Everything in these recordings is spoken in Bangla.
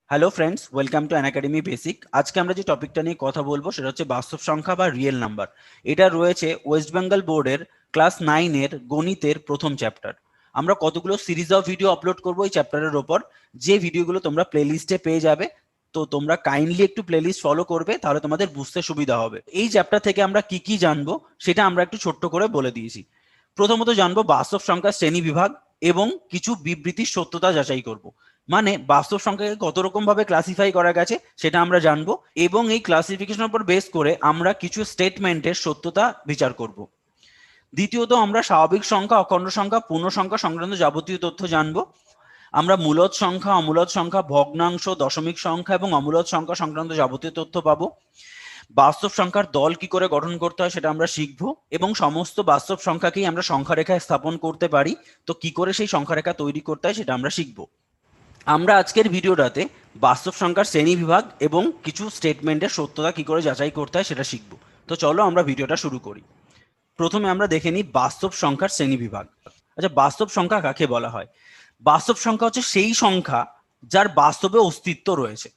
Hello friends, welcome to Unacademy basic. আজকে আমরা যে টপিকটা নিয়ে কথা বলবো সেটা হচ্ছে বাস্তব সংখ্যা বা রিয়েল নাম্বার। এটা রয়েছে ওয়েস্ট বেঙ্গল বোর্ডের ক্লাস 9-এর গণিতের প্রথম চ্যাপ্টার। আমরা কতগুলো সিরিজ অফ ভিডিও আপলোড করবো এই চ্যাপ্টারের ওপর, যে ভিডিওগুলো তোমরা প্লেলিস্টে পেয়ে যাবে। তো তোমরা কাইন্ডলি একটু প্লেলিস্ট ফলো করবে, তাহলে তোমাদের বুঝতে সুবিধা হবে। এই চ্যাপ্টার থেকে আমরা কি কি জানবো সেটা আমরা একটু ছোট্ট করে বলে দিয়েছি। প্রথমত জানবো বাস্তব সংখ্যার শ্রেণী বিভাগ এবং কিছু বিবৃতির সত্যতা যাচাই করব। মানে বাস্তব সংখ্যাকে কত রকম ভাবে ক্লাসিফাই করা গেছে সেটা আমরা জানবো, এবং এই ক্লাসিফিকেশনের উপর বেস করে আমরা কিছু স্টেটমেন্টের সত্যতা বিচার করব। দ্বিতীয়ত আমরা স্বাভাবিক সংখ্যা, অখণ্ড সংখ্যা, পূর্ণ সংখ্যা সংক্রান্ত যাবতীয় তথ্য জানবো। আমরা মূলদ সংখ্যা, অমূলদ সংখ্যা, ভগ্নাংশ, দশমিক সংখ্যা এবং অমূলদ সংখ্যা সংক্রান্ত যাবতীয় তথ্য পাবো। বাস্তব সংখ্যার দল কি করে গঠন করতে হয় সেটা আমরা শিখবো, এবং সমস্ত বাস্তব সংখ্যাকেই আমরা সংখ্যা রেখায় স্থাপন করতে পারি। তো কি করে সেই সংখ্যা রেখা তৈরি করতে হয় সেটা আমরা শিখবো। আমরা আজকের ভিডিওটাতে বাস্তব সংখ্যার শ্রেণী বিভাগ এবং কিছু স্টেটমেন্টের সত্যতা কি করে যাচাই করতে হয় সেটা শিখব। তো চলো আমরা ভিডিওটা শুরু করি। প্রথমে আমরা দেখে নিই বাস্তব সংখ্যার শ্রেণী বিভাগ। আচ্ছা, বাস্তব সংখ্যা কাকে বলা হয়? বাস্তব সংখ্যা হচ্ছে সেই সংখ্যা যার বাস্তবে অস্তিত্ব রয়েছে,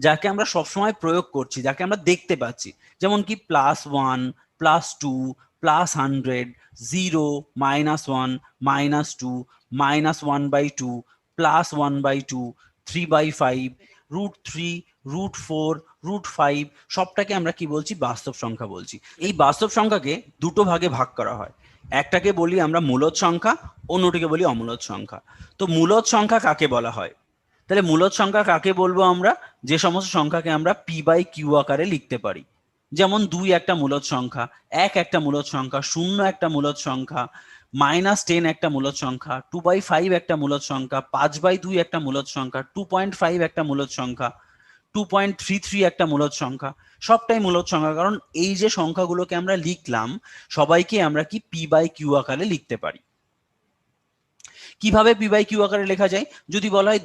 যাকে আমরা সবসময় প্রয়োগ করছি, যাকে আমরা দেখতে পাচ্ছি। যেমন কি +1, +2, +100, 0, -1, -2, -1/2, +1/2, 3/5, √3, √4, √5, সবটাকে আমরা কি বলছি? বাস্তব সংখ্যা বলছি। এই বাস্তব সংখ্যাকে দুটো ভাগে ভাগ করা হয়। একটাকে বলি আমরা মূলদ সংখ্যা, অন্যটিকে বলি অমূলদ সংখ্যা। তো মূলদ সংখ্যা কাকে বলা হয়? তাহলে মূলদ সংখ্যা কাকে বলবো আমরা? যে সমস্ত সংখ্যাকে আমরা p/q আকারে লিখতে পারি। যেমন 2 একটা মূলদ সংখ্যা, 1 একটা মূলদ সংখ্যা, 0 একটা মূলদ সংখ্যা, -10 একটা মূলদ সংখ্যা, 2/5 একটা মূলদ সংখ্যা, 5/2 একটা মূলদ সংখ্যা, 2.5 একটা মূলদ সংখ্যা, 2.33 একটা মূলদ সংখ্যা। সবটাই মূলদ সংখ্যা, কারণ এই যে সংখ্যাগুলোকে আমরা লিখলাম সবাইকে আমরা কি p/q আকারে লিখতে পারি। কিভাবে p/q আকারে লেখা যায়? যদি বলা হয়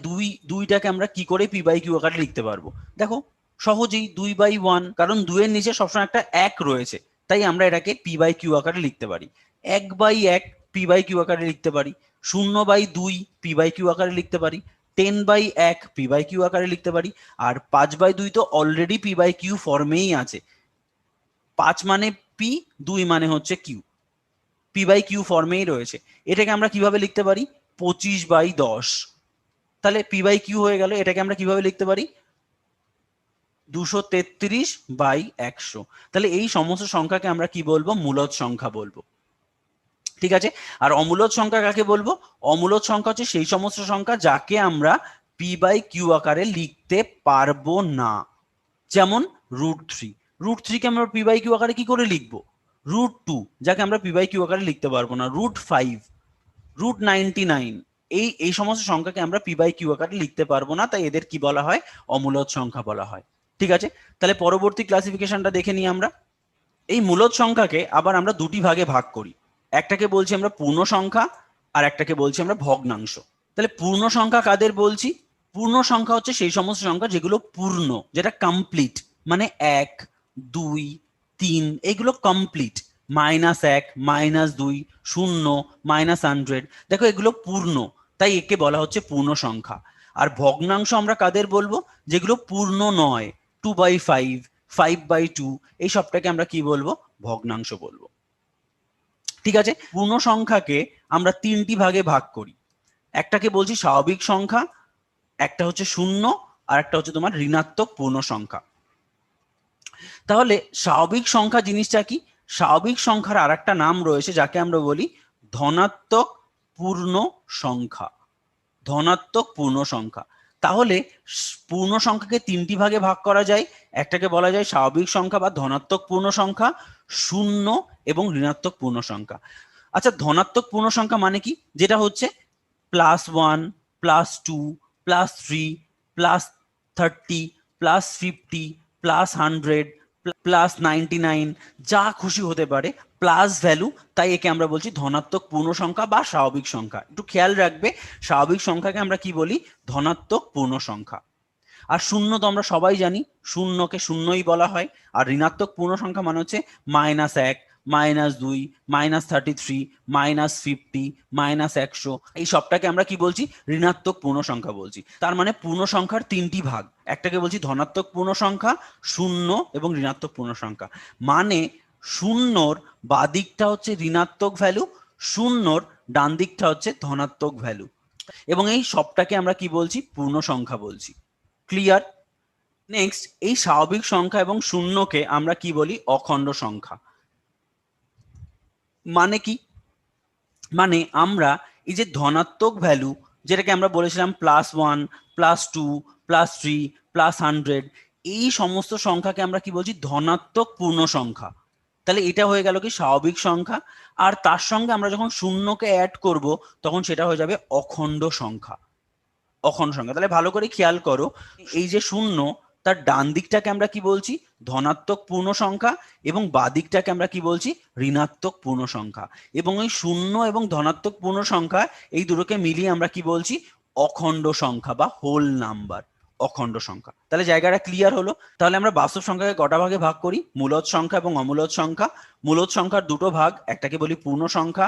দুইটাকে আমরা কি করে p/q আকারে লিখতে পারবো? দেখো, সহজেই 2/1, কারণ 2 এর নিচে সবসময় একটা 1 রয়েছে, তাই আমরা এটাকে p/q আকারে লিখতে পারি। 1/1 p/q আকারে লিখতে পারি। 0/2 p/q আকারে লিখতে পারি। 10/1 p/q আকারে লিখতে পারি। আর 5/2 তো অলরেডি p/q ফর্মেই আছে। 5 মানে p, 2 মানে হচ্ছে q, p/q ফর্মেই রয়েছে। এটাকে আমরা কিভাবে লিখতে পারি? 25/10। তাহলে p/q হয়ে গেল। এটাকে আমরা কিভাবে লিখতে পারি? 233/100। তাহলে এই সমস্ত সংখ্যাকে আমরা কি বলবো? মূলদ সংখ্যা বলবো। ঠিক আছে। আর অমূলদ সংখ্যা কাকে বলবো? অমূলদ সংখ্যা হচ্ছে সেই সমস্ত সংখ্যা যাকে আমরা p/q আকারে লিখতে পারবো না। যেমন √3। √3 কে আমরা p/q আকারে কি করে লিখবো? √2, যাকে আমরা p/q আকারে লিখতে পারবো না। √5, √99, এই সমস্ত সংখ্যাকে আমরা p/q আকারে লিখতে পারবো না, তাই এদের কি বলা হয়? অমূলদ সংখ্যা বলা হয়। ঠিক আছে, তাহলে পরবর্তী ক্লাসিফিকেশনটা দেখে নিই আমরা। এই মূলদ সংখ্যাকে আবার আমরা দুটি ভাগে ভাগ করি। একটাকে বলছি আমরা পূর্ণ সংখ্যা, আর একটাকে বলছি আমরা ভগ্নাংশ। তাহলে পূর্ণ সংখ্যা কাদের বলছি? পূর্ণ সংখ্যা হচ্ছে সেই সমস্ত সংখ্যা যেগুলো পূর্ণ, যেটা কমপ্লিট। মানে 1, 2, 3 এগুলো কমপ্লিট। -1, -2, 0, -100, দেখো এগুলো পূর্ণ, তাই একে বলা হচ্ছে পূর্ণ সংখ্যা। আর ভগ্নাংশ আমরা কাদের বলবো? যেগুলো পূর্ণ নয়। 2/5, 5/2, এই সবটাকে আমরা কি বলবো? ভগ্নাংশ বলবো। ঠিক আছে, পূর্ণ সংখ্যাকে আমরা তিনটি ভাগে ভাগ করি। একটাকে বলছি স্বাভাবিক সংখ্যা, একটা হচ্ছে শূন্য, আর একটা হচ্ছে তোমার ঋণাত্মক পূর্ণ সংখ্যা। তাহলে স্বাভাবিক সংখ্যা জিনিসটা কি? স্বাভাবিক সংখ্যার আর একটা নাম রয়েছে যাকে আমরা বলি ধনাত্মক পূর্ণ সংখ্যা। ধনাত্মক পূর্ণ সংখ্যা। তাহলে পূর্ণ সংখ্যাকে তিনটি ভাগে ভাগ করা যায়। একটাকে বলা যায় স্বাভাবিক সংখ্যা বা ধনাত্মক পূর্ণ সংখ্যা, শূন্য এবং ঋণাত্মক পূর্ণ সংখ্যা। আচ্ছা, ধনাত্মক পূর্ণ সংখ্যা মানে কি? যেটা হচ্ছে +1, +2, +3, +30, +50, +100, +99, যা খুশি হতে পারে, প্লাস ভ্যালু, তাই একে আমরা বলছি ধনাত্মক পূর্ণ সংখ্যা বা স্বাভাবিক সংখ্যা। একটু খেয়াল রাখবে, স্বাভাবিক সংখ্যাকে আমরা কি বলি? ধনাত্মক পূর্ণ সংখ্যা। আর শূন্য তো আমরা সবাই জানি, শূন্যকে শূন্যই বলা হয়। আর ঋণাত্মক পূর্ণ সংখ্যা মানে হচ্ছে -1, -2, -33, -50, -100, এই সবটাকে আমরা কি বলছি? ঋণাত্মক পূর্ণ সংখ্যা বলছি। তার মানে পূর্ণ সংখ্যার তিনটি ভাগ, একটাকে বলছি ধনাত্মক পূর্ণ সংখ্যা, শূন্য এবং ঋণাত্মক পূর্ণ সংখ্যা। মানে শূন্যর বাঁ দিকটা হচ্ছে ঋণাত্মক ভ্যালু, শূন্যর ডান দিকটা হচ্ছে ধনাত্মক ভ্যালু, এবং এই সবটাকে আমরা কি বলছি? পূর্ণ সংখ্যা বলছি। ক্লিয়ার? নেক্সট, এই স্বাভাবিক সংখ্যা এবং শূন্যকে আমরা কি বলি? অখণ্ড সংখ্যা। মানে কি? মানে আমরা এই যে ধনাত্মক ভ্যালু, যেটাকে আমরা বলেছিলাম +1, +2, +3, +100, এই সমস্ত সংখ্যাকে আমরা কি বলছি? ধনাত্মক পূর্ণ সংখ্যা। তাহলে এটা হয়ে গেল কি? স্বাভাবিক সংখ্যা। আর তার সঙ্গে আমরা যখন শূন্যকে অ্যাড করব তখন সেটা হয়ে যাবে অখণ্ড সংখ্যা। অখণ্ড সংখ্যা। তাহলে ভালো করে খেয়াল করো, এই যে শূন্য, তার ডান দিকটাকে আমরা কি বলছি? ধনাত্মক পূর্ণ সংখ্যা, এবং বাঁ দিকটাকে আমরা কি বলছি? ঋণাত্মক পূর্ণ সংখ্যা। এবং এই শূন্য এবং ধনাত্মক পূর্ণ সংখ্যা, এই দুটোকে মিলিয়ে আমরা কি বলছি? অখণ্ড সংখ্যা বা হোল নাম্বার, অখণ্ড সংখ্যা। তাহলে জায়গাটা ক্লিয়ার হলো? তাহলে আমরা বাস্তব সংখ্যাকে কটা ভাগে ভাগ করি? মূলদ সংখ্যা এবং অমূলদ সংখ্যা। মূলদ সংখ্যার দুটো ভাগ, একটাকে বলি পূর্ণ সংখ্যা,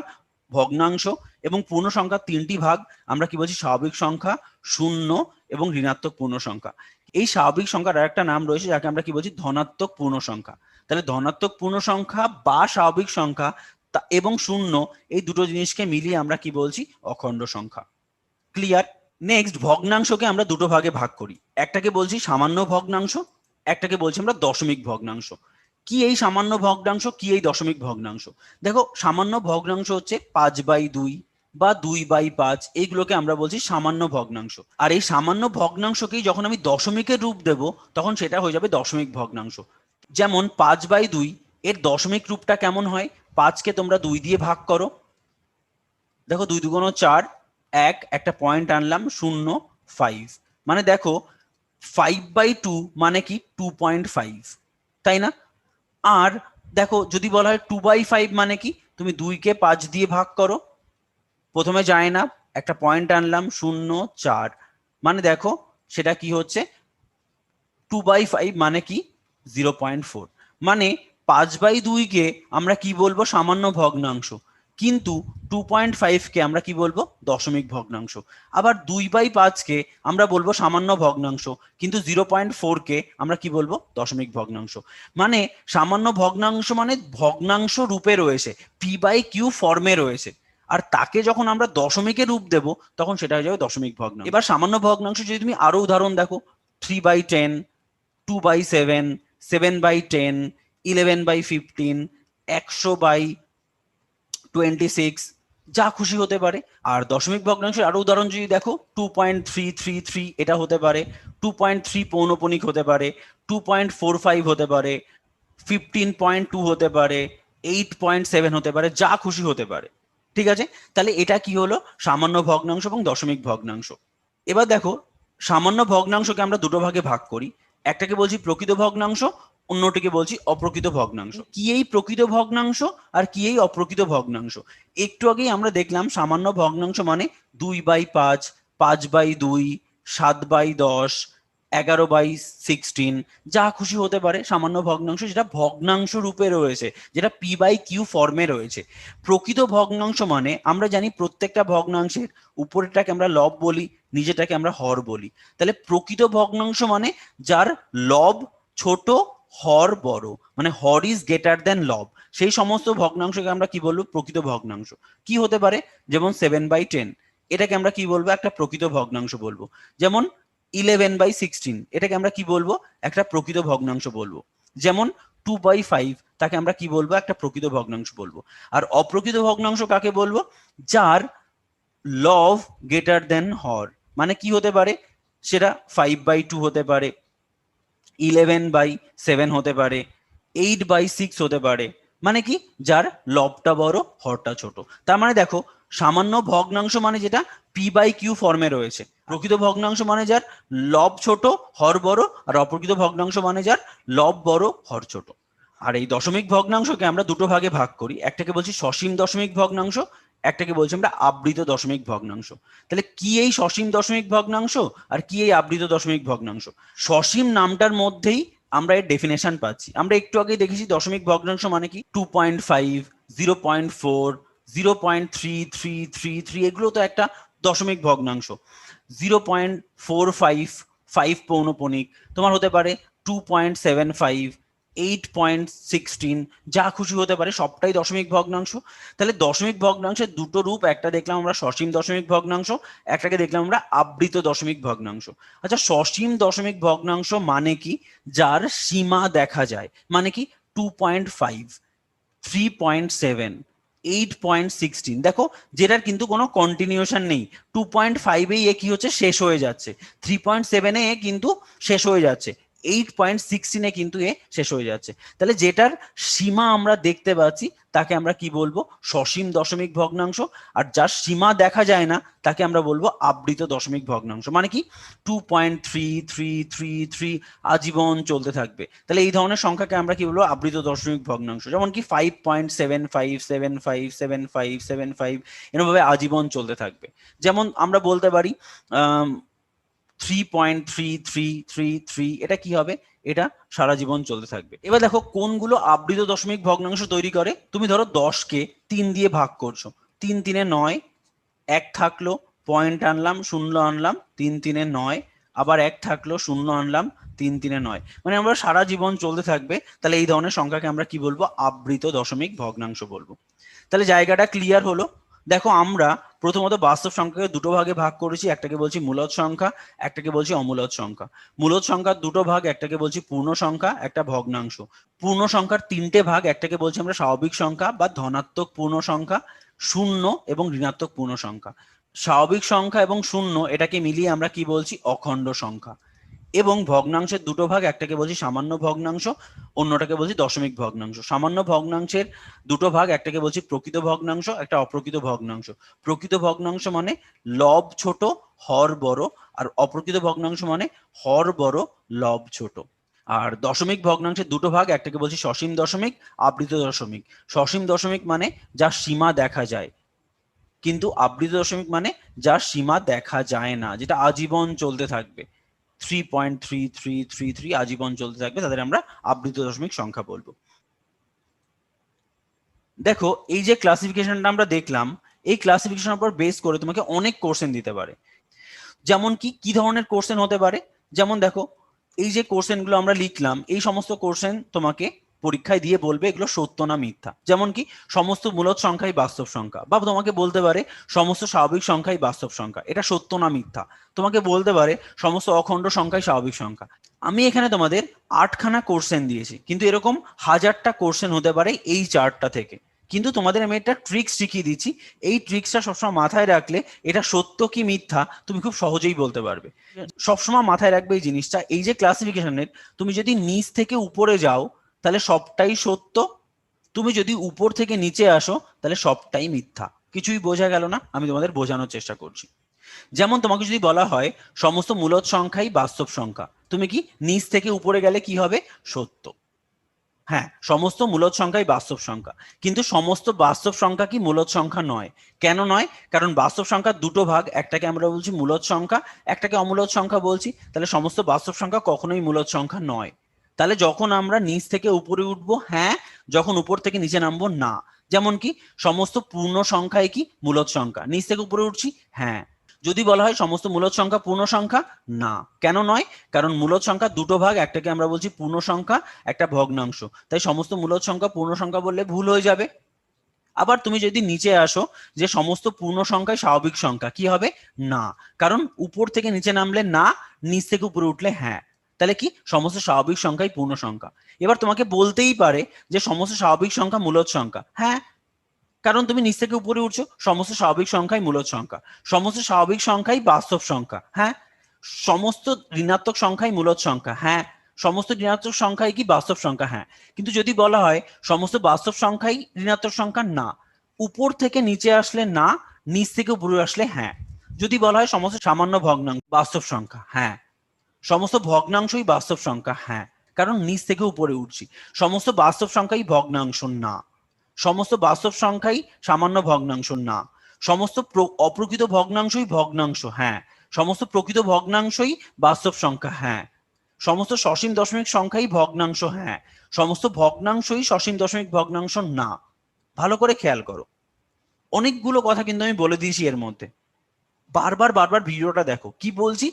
ভগ্নাংশ, এবং পূর্ণ সংখ্যার তিনটি ভাগ, আমরা কি বলছি? স্বাভাবিক সংখ্যা, শূন্য এবং ঋণাত্মক পূর্ণ সংখ্যা। এই স্বাভাবিক সংখ্যার আরেকটা নাম রয়েছে যাকে আমরা কি বলছি? ধনাত্মক পূর্ণ সংখ্যা। তাহলে ধনাত্মক পূর্ণ সংখ্যা বা স্বাভাবিক সংখ্যা এবং শূন্য, এই দুটো জিনিসকে মিলিয়ে আমরা কি বলছি? অখণ্ড সংখ্যা। ক্লিয়ার? নেক্সট, ভগ্নাংশকে আমরা দুটো ভাগে ভাগ করি, একটাকে বলছি সামান্য ভগ্নাংশ, একটাকে বলছি আমরা দশমিক ভগ্নাংশ। কি এই সামান্য ভগ্নাংশ, কি এই দশমিক ভগ্নাংশ? দেখো, সামান্য ভগ্নাংশ হচ্ছে 5/2 বা 2/5, এইগুলোকে আমরা বলছি সামান্য ভগ্নাংশ। আর এই সামান্য ভগ্নাংশকেই যখন আমি দশমিকের রূপ দেব তখন সেটা হয়ে যাবে দশমিক ভগ্নাংশ। যেমন 5/2 এর দশমিক রূপটা কেমন হয়? 5কে তোমরা 2 দিয়ে ভাগ করো, দেখো 2 2 4, 1, একটা পয়েন্ট আনলাম, 0, 5। মানে দেখো 5/2 মানে কি? 2.5, তাই না? আর দেখো, যদি বলা হয় 2/5 মানে কি? তুমি 2কে 5 দিয়ে ভাগ করো, প্রথমে যায় না, একটা পয়েন্ট আনলাম, 0, 4, মানে দেখো সেটা কি হচ্ছে? 2/5 মানে কি? 0.4। মানে 5/2 কে আমরা কি বলবো? সামান্য ভগ্নাংশ, কিন্তু 2.5 কে আমরা কি বলবো? দশমিক ভগ্নাংশ। আবার 2/5 কে আমরা বলবো সামান্য ভগ্নাংশ, কিন্তু 0.4 কে আমরা কি বলবো? দশমিক ভগ্নাংশ। মানে সামান্য ভগ্নাংশ মানে ভগ্নাংশ রূপে রয়েছে, p/q ফর্মে রয়েছে, আর তাকে যখন আমরা দশমিকের রূপ দেব তখন সেটা হয়ে যাবে দশমিক ভগ্নাংশ। এবার সামান্য ভগ্নাংশ যদি তুমি আরো উদাহরণ দেখো, 3/10, 2/7, 7/10, 11/15, 100/26, যা খুশি হতে পারে। আর দশমিক ভগ্নাংশের আরো উদাহরণ যদি দেখো, 2.333, এটা হতে পারে, 2.3 পৌনঃপুনিক হতে পারে, 2.45 হতে পারে, 15.2 হতে পারে, 8.7 হতে পারে, যা খুশি হতে পারে। ঠিক আছে? তাহলে এটা কি হলো? সামান্য ভগ্নাংশ এবং দশমিক ভগ্নাংশ। এবার দেখো, সামান্য ভগ্নাংশকে আমরা দুটো ভাগে ভাগ করি, একটাকে বলছি প্রকৃত ভগ্নাংশ, অন্যটিকে বলছি অপ্রকৃত ভগ্নাংশ। কি এই প্রকৃত ভগ্নাংশ আর কি এই অপ্রকৃত ভগ্নাংশ? একটু আগেই আমরা দেখলাম সামান্য ভগ্নাংশ মানে 2/5, 5/2, 7/10, 11/16, যা খুশি হতে পারে সামান্য ভগ্নাংশ, যেটা ভগ্নাংশ রূপে রয়েছে, যেটা p/q ফর্মে রয়েছে। প্রকৃত ভগ্নাংশ মানে আমরা জানি প্রত্যেকটা ভগ্নাংশের উপরেরটাকে আমরা লব বলি, নিচেরটাকে আমরা হর বলি। তাহলে প্রকৃত ভগ্নাংশ মানে যার লব ছোট, হর বড়, মানে হর ইজ গ্রেটার দেন লব, সেই সমস্ত ভগ্নাংশকে আমরা কি বলবো? প্রকৃত ভগ্নাংশ। কি হতে পারে? যেমন 7/10, এটাকে আমরা কি বলবো? একটা প্রকৃত ভগ্নাংশ বলবো। যেমন 11/16, এটাকে আমরা কি বলবো? একটা প্রকৃত ভগ্নাংশ বলবো। যেমন 2/5, তাকে আমরা কি বলবো? একটা প্রকৃত ভগ্নাংশ বলবো। আর অপ্রকৃত ভগ্নাংশ কাকে বলবো? যার লব গ্রেটার দেন হর। মানে কি হতে পারে? সেটা 5/2 হতে পারে, 11/7 হতে পারে, 8/6 হতে পারে। মানে কি? যার লবটা বড়, হরটা ছোট। তার মানে দেখো, সামান্য ভগ্নাংশ মানে যেটা p/q ফর্মে রয়েছে, প্রকৃত ভগ্নাংশ মানে যার লব ছোট, হর বড়, আর অপ্রকৃত ভগ্নাংশ মানে যার লব বড়, হর ছোট। আর এই দশমিক ভগ্নাংশকে আমরা দুটো ভাগে ভাগ করি, একটাকে বলছি সসীম দশমিক ভগ্নাংশ, একটাকে বলছি আমরা আবৃত দশমিক ভগ্নাংশ। তাহলে কি এই সসীম দশমিক ভগ্নাংশ আর কি এই আবৃত দশমিক ভগ্নাংশ? সসীম নামটার মধ্যেই আমরা এর ডেফিনেশন পাচ্ছি। আমরা একটু আগে দেখেছি দশমিক ভগ্নাংশ মানে কি 2.5, 0.4, 0.3333, এগুলো তো একটা দশমিক ভগ্নাংশ। 0.45, 5 পৌনপণিক, তোমার হতে পারে 2.75, 8.16, যা খুশি হতে পারে, সবটাই দশমিক ভগ্নাংশ। তাহলে দশমিক ভগ্নাংশের দুটো রূপ, একটা দেখলাম আমরা সসীম দশমিক ভগ্নাংশ, একটাকে দেখলাম আমরা আবৃত দশমিক ভগ্নাংশ। আচ্ছা, সসীম দশমিক ভগ্নাংশ মানে কি? যার সীমা দেখা যায়, মানে কি 2.5, 3.7, 8.16, দেখো যেটার কিন্তু কোনো কন্টিনিউশন নেই। 2.5 এ কি হচ্ছে, শেষ হয়ে যাচ্ছে। 3.7 এ কিন্তু শেষ হয়ে যাচ্ছে। 8.16 এ কিন্তু শেষ হয়ে যাচ্ছে। তাহলে যেটার সীমা আমরা দেখতে পাচ্ছি তাকে আমরা কি বলবো? সসীম দশমিক ভগ্নাংশ। আর যার সীমা দেখা যায় না তাকে আমরা বলবো আবৃত দশমিক ভগ্নাংশ। মানে কি 2.3333 আজীবন চলতে থাকবে। তাহলে এই ধরনের সংখ্যাকে আমরা কি বলবো? আবৃত দশমিক ভগ্নাংশ। যেমন কি 5.75757575 এরকমভাবে আজীবন চলতে থাকবে। যেমন আমরা বলতে পারি 3.3333, এটা কি হবে? এটা সারা জীবন চলতে থাকবে। এবার দেখো কোনগুলো আবৃত দশমিক ভগ্নাংশ তৈরি করে। তুমি ধরো 10কে 3 দিয়ে ভাগ করছো, 3 3 9, 1 থাকলো, পয়েন্ট আনলাম, শূন্য আনলাম, 3 3 9, আবার 1 থাকলো, শূন্য আনলাম, 3 3 9, মানে আমরা সারা জীবন চলতে থাকবে। তাহলে এই ধরনের সংখ্যাকে আমরা কি বলবো? আবৃত দশমিক ভগ্নাংশ বলবো। তাহলে জায়গাটা ক্লিয়ার হলো। দেখো আমরা প্রথমত বাস্তব সংখ্যাকে দুটো ভাগে ভাগ করেছি, একটাকে বলছি মূলদ সংখ্যা, একটাকে বলছি অমূলদ সংখ্যা। মূলদ সংখ্যার দুটো ভাগ, একটাকে বলছি পূর্ণ সংখ্যা, একটা ভগ্নাংশ। পূর্ণ সংখ্যার 3টে ভাগ, একটাকে বলছি আমরা স্বাভাবিক সংখ্যা বা ধনাত্মক পূর্ণ সংখ্যা, শূন্য এবং ঋণাত্মক পূর্ণ সংখ্যা। স্বাভাবিক সংখ্যা এবং শূন্য এটাকে মিলিয়ে আমরা কি বলছি? অখণ্ড সংখ্যা। এবং ভগ্নাংশের দুটো ভাগ, একটাকে বলছি সামান্য ভগ্নাংশ, অন্যটাকে বলছি দশমিক ভগ্নাংশ। সামান্য ভগ্নাংশের দুটো ভাগ, একটাকে বলছি প্রকৃত ভগ্নাংশ, একটা অপ্রকৃত ভগ্নাংশ। প্রকৃত ভগ্নাংশ মানে লব ছোট হর বড়, আর অপ্রকৃত ভগ্নাংশ মানে হর বড় লব ছোট। আর দশমিক ভগ্নাংশের দুটো ভাগ, একটাকে বলছি সসীম দশমিক, আবৃত দশমিক। সসীম দশমিক মানে যার সীমা দেখা যায়, কিন্তু আবৃত দশমিক মানে যার সীমা দেখা যায় না, যেটা আজীবন চলতে থাকবে। 3.3333 আজীবন চলতে থাকবে, তাদের আমরা আবৃত দশমিক সংখ্যা বলবো। দেখো এই যে ক্লাসিফিকেশনটা আমরা দেখলাম, এই ক্লাসিফিকেশনের উপর বেস করে তোমাকে অনেক কোশ্চেন দিতে পারে। যেমন কি ধরনের কোশ্চেন হতে পারে? যেমন দেখো এই যে কোশ্চেনগুলো আমরা লিখলাম, এই সমস্ত কোশ্চেন তোমাকে পরীক্ষায় দিয়ে বলবে এগুলো সত্য না মিথ্যা। যেমন কি সমস্ত মূলদ সংখ্যাই বাস্তব সংখ্যা, বা তোমাকে বলতে পারে সমস্ত স্বাভাবিক সংখ্যাই বাস্তব সংখ্যা, এটা সত্য না মিথ্যা। তোমাকে বলতে পারে সমস্ত অখণ্ড সংখ্যাই স্বাভাবিক সংখ্যা। আমি এখানে তোমাদের 8খানা কোশ্চেন দিয়েছি, কিন্তু এরকম 1000টা কোশ্চেন হতে পারে এই চার্টটা থেকে। কিন্তু তোমাদের আমি একটা ট্রিক্স শিখিয়ে দিচ্ছি, এই ট্রিক্সটা সবসময় মাথায় রাখলে এটা সত্য কি মিথ্যা তুমি খুব সহজেই বলতে পারবে। সবসময় মাথায় রাখবে এই জিনিসটা, এই যে ক্লাসিফিকেশনের, তুমি যদি নিচ থেকে উপরে যাও তাহলে সবটাই সত্য, তুমি যদি উপর থেকে নিচে আসো তাহলে সবটাই মিথ্যা। কিছুই বোঝা গেল না? আমি তোমাদের বোঝানোর চেষ্টা করছি। যেমন তোমাকে যদি বলা হয় সমস্ত মূলদ সংখ্যাই বাস্তব সংখ্যা, তুমি কি নিচ থেকে উপরে গেলে কি হবে? সত্য। হ্যাঁ, সমস্ত মূলদ সংখ্যাই বাস্তব সংখ্যা, কিন্তু সমস্ত বাস্তব সংখ্যা কি মূলদ সংখ্যা নয়। কেন নয়? কারণ বাস্তব সংখ্যার দুটো ভাগ, একটাকে আমরা বলছি মূলদ সংখ্যা, একটাকে অমূলদ সংখ্যা বলছি। তাহলে সমস্ত বাস্তব সংখ্যা কখনোই মূলদ সংখ্যা নয়। তাহলে যখন আমরা নিচ থেকে উপরে উঠবো হ্যাঁ, যখন উপর থেকে নিচে নামবো না। যেমন কি সমস্ত পূর্ণ সংখ্যাই কি মূলদ সংখ্যা, নিচ থেকে উপরে উঠছি হ্যাঁ। যদি বলা হয় সমস্ত মূলদ সংখ্যা পূর্ণ সংখ্যা, না। কেন নয়? কারণ মূলদ সংখ্যা দুটো ভাগ, একটাকে আমরা বলছি পূর্ণ সংখ্যা, একটা ভগ্নাংশ। তাই সমস্ত মূলদ সংখ্যা পূর্ণ সংখ্যা বললে ভুল হয়ে যাবে। আবার তুমি যদি নিচে আসো যে সমস্ত পূর্ণ সংখ্যাই স্বাভাবিক সংখ্যা, কি হবে? না। কারণ উপর থেকে নিচে নামলে না, নিচ থেকে উপরে উঠলে হ্যাঁ। তাহলে কি সমস্ত স্বাভাবিক সংখ্যাই পূর্ণ সংখ্যা। এবার তোমাকে বলতেই পারে যে সমস্ত স্বাভাবিক সংখ্যা মূলদ সংখ্যা, হ্যাঁ, কারণ তুমি নিচ থেকে উপরে উঠছো। সমস্ত স্বাভাবিক সংখ্যাই মূলদ সংখ্যা, সমস্ত স্বাভাবিক সংখ্যাই বাস্তব সংখ্যা, হ্যাঁ। সমস্ত ঋণাত্মক সংখ্যাই মূলদ সংখ্যা, হ্যাঁ। সমস্ত ঋণাত্মক সংখ্যাই কি বাস্তব সংখ্যা, হ্যাঁ। কিন্তু যদি বলা হয় সমস্ত বাস্তব সংখ্যাই ঋণাত্মক সংখ্যা, না। উপর থেকে নিচে আসলে না, নিচ থেকে উপরে আসলে হ্যাঁ। যদি বলা হয় সমস্ত সামান্য ভগ্নাংশ বাস্তব সংখ্যা, হ্যাঁ। সমস্ত ভগ্নাংশই বাস্তব সংখ্যা, হ্যাঁ, কারণ নিচ থেকে উপরে উঠছি। সমস্ত বাস্তব সংখ্যাই ভগ্নাংশ, না। সমস্ত বাস্তব সংখ্যাই সামান্য ভগ্নাংশ, না। সমস্ত অপ্রকৃত ভগ্নাংশই ভগ্নাংশ, হ্যাঁ। সমস্ত প্রকৃত ভগ্নাংশই বাস্তব সংখ্যা, হ্যাঁ। সমস্ত সসীম দশমিক সংখ্যাই ভগ্নাংশ, হ্যাঁ। সমস্ত ভগ্নাংশই সসীম দশমিক ভগ্নাংশ না। ভালো করে খেয়াল করো, অনেকগুলো কথা কিন্তু আমি বলে দিয়েছি এর মধ্যে। বারবার বারবার ভিডিওটা দেখো, কি বলছি।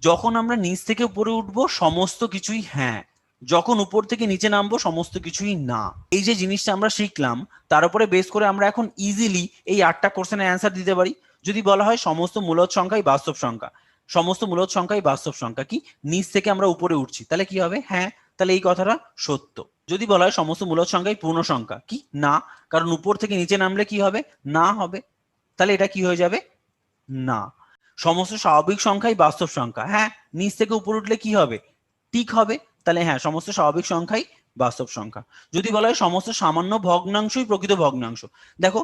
যখন আমরা নিচ থেকে উপরে উঠবো সমস্ত কিছুই হ্যাঁ, যখন উপর থেকে নিচে নামবো সমস্ত কিছুই না। এই যে জিনিসটা আমরা শিখলাম, তার উপরে বেস করে আমরা এখন ইজিলি এই 8টা কোশ্চেনের অ্যান্সার দিতে পারি। যদি বলা হয় সমস্ত মূলদ সংখ্যাই বাস্তব সংখ্যা, সমস্ত মূলদ সংখ্যাই বাস্তব সংখ্যা, কি নিচ থেকে আমরা উপরে উঠছি, তাহলে কি হবে? হ্যাঁ, তাহলে এই কথাটা সত্য। যদি বলা হয় সমস্ত মূলদ সংখ্যাই পূর্ণ সংখ্যা, কি না, কারণ উপর থেকে নিচে নামলে কি হবে? না হবে, তাহলে এটা কি হয়ে যাবে? না। সমস্ত স্বাভাবিক সংখ্যাই বাস্তব সংখ্যা, হ্যাঁ, নিচ থেকে উপরে উঠলে কি হবে? ঠিক হবে, তাহলে হ্যাঁ, সমস্ত স্বাভাবিক সংখ্যাই বাস্তব সংখ্যা। যদি বলা হয় সমস্ত সামান্য ভগ্নাংশই প্রকৃত ভগ্নাংশ, দেখো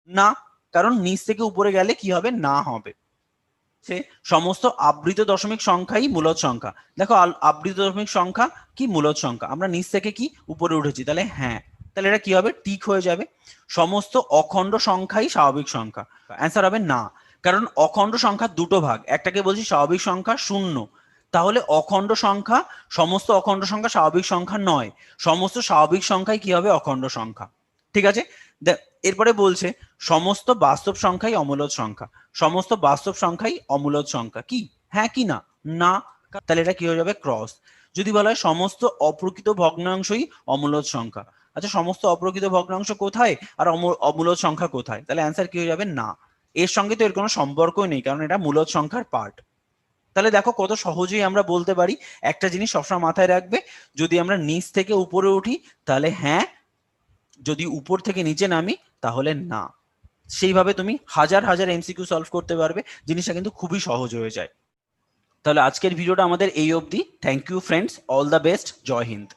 না, কারণ নিচ থেকে উপরে গেলে কি হবে? না হবে। সে সমস্ত আবৃত দশমিক সংখ্যাই মূলদ সংখ্যা, দেখো আবৃত দশমিক সংখ্যা কি মূলদ সংখ্যা, আমরা নিচ থেকে কি উপরে উঠেছি, তাহলে হ্যাঁ, তাহলে এটা কি হবে? ঠিক হয়ে যাবে। সমস্ত অখণ্ড সংখ্যাই স্বাভাবিক সংখ্যা, অ্যান্সার হবে না, কারণ অখণ্ড সংখ্যা দুটো ভাগ, একটাকে বলছি স্বাভাবিক সংখ্যা শূন্য, তাহলে অখণ্ড সংখ্যা, সমস্ত অখণ্ড সংখ্যা স্বাভাবিক সংখ্যা নয়, সমস্ত স্বাভাবিক সংখ্যাই কি হবে? অখণ্ড সংখ্যা। ঠিক আছে, এরপরে বলছে সমস্ত বাস্তব সংখ্যাই অমূলদ সংখ্যা, সমস্ত বাস্তব সংখ্যাই অমূলদ সংখ্যা, কি হ্যাঁ কি না? না, তাহলে এটা কি হয়ে যাবে? ক্রস। যদি বলা হয় সমস্ত অপ্রকৃত ভগ্নাংশই অমূলদ সংখ্যা, আচ্ছা সমস্ত অপ্রকৃত ভগ্নাংশ কোথায় আর অমূলদ সংখ্যা কোথায়? তাহলে অ্যান্সার কি হয়ে যাবে? না, এর সঙ্গে তো এর কোনো সম্পর্কই নেই, কারণ এটা মূলদ সংখ্যার পার্ট। তাহলে দেখো কত সহজেই আমরা বলতে পারি। একটা জিনিস সবসময় মাথায় রাখবে, যদি আমরা নিচ থেকে উপরে উঠি তাহলে হ্যাঁ, যদি উপর থেকে নিচে নামি তাহলে না। সেইভাবে তুমি হাজার হাজার এমসিকিউ সলভ করতে পারবে, জিনিসটা কিন্তু খুবই সহজ হয়ে যায়। তাহলে আজকের ভিডিওটা আমাদের এই অবধি। Thank you friends, all the best, জয় হিন্দ।